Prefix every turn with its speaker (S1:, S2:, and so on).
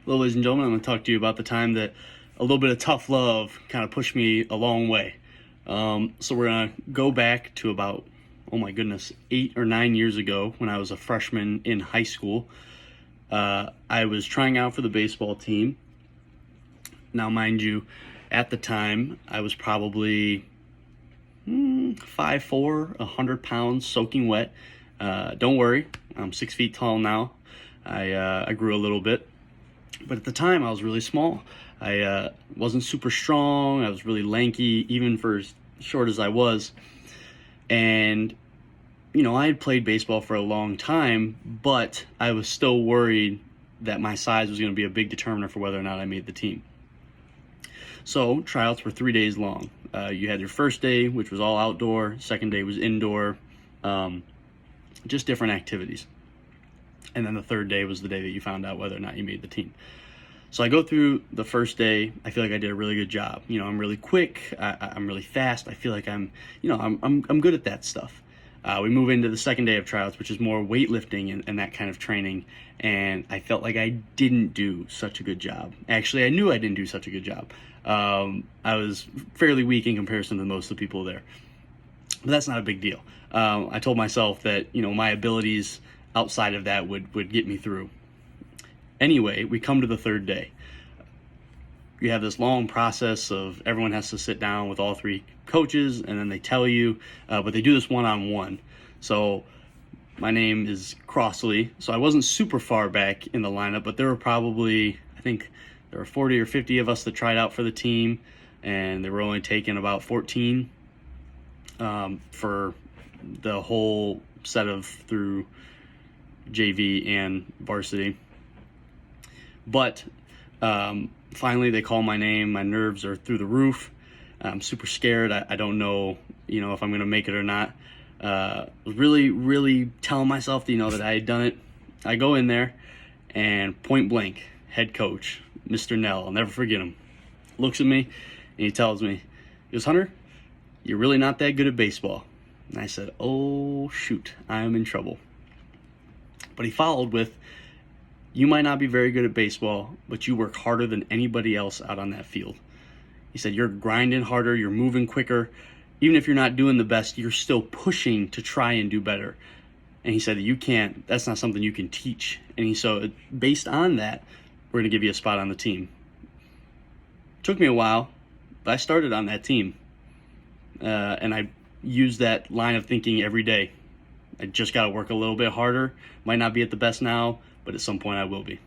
S1: Well, ladies and gentlemen, I'm going to talk to you about the time that a little bit of tough love kind of pushed me a long way. So we're going to go back to about, oh my goodness, 8 or 9 years ago when I was a freshman in high school. I was trying out for the baseball team. Now, mind you, at the time, I was probably 5'4", 100 pounds, soaking wet. Don't worry, I'm 6 feet tall now. I grew a little bit. But at the time, I was really small. I wasn't super strong. I was really lanky, even for as short as I was. And, I had played baseball for a long time, but I was still worried that my size was going to be a big determiner for whether or not I made the team. So tryouts were 3 days long. You had your first day, which was all outdoor. Second day was indoor, just different activities. And then the third day was the day that you found out whether or not you made the team. So I go through the first day. I feel like I did a really good job. I'm really quick. I'm really fast. I feel like I'm good at that stuff. We move into the second day of tryouts, which is more weightlifting and that kind of training. And I felt like I didn't do such a good job. Actually, I knew I didn't do such a good job. I was fairly weak in comparison to most of the people there. But that's not a big deal. I told myself that, my abilities outside of that would get me through. Anyway, we come to the third day. You have this long process of everyone has to sit down with all three coaches, and then they tell you, but they do this one-on-one. So my name is Crossley, so I wasn't super far back in the lineup, but there were probably, I think there were 40 or 50 of us that tried out for the team, and they were only taking about 14 for the whole set of through JV and varsity. But finally they call my name. My nerves are through the roof. I'm super scared. I don't know, if I'm going to make it or not. Really, really telling myself, that I had done it. I go in there, and point blank, head coach, Mr. Nell, I'll never forget him, looks at me, and he tells me, he goes, "Hunter, you're really not that good at baseball." And I said, "Oh, shoot, I am in trouble." But he followed with, "You might not be very good at baseball, but you work harder than anybody else out on that field." He said, "You're grinding harder, you're moving quicker. Even if you're not doing the best, you're still pushing to try and do better." And he said, that's not something you can teach. And so based on that, we're going to give you a spot on the team. Took me a while, but I started on that team. And I use that line of thinking every day. I just got to work a little bit harder. Might not be at the best now, but at some point I will be.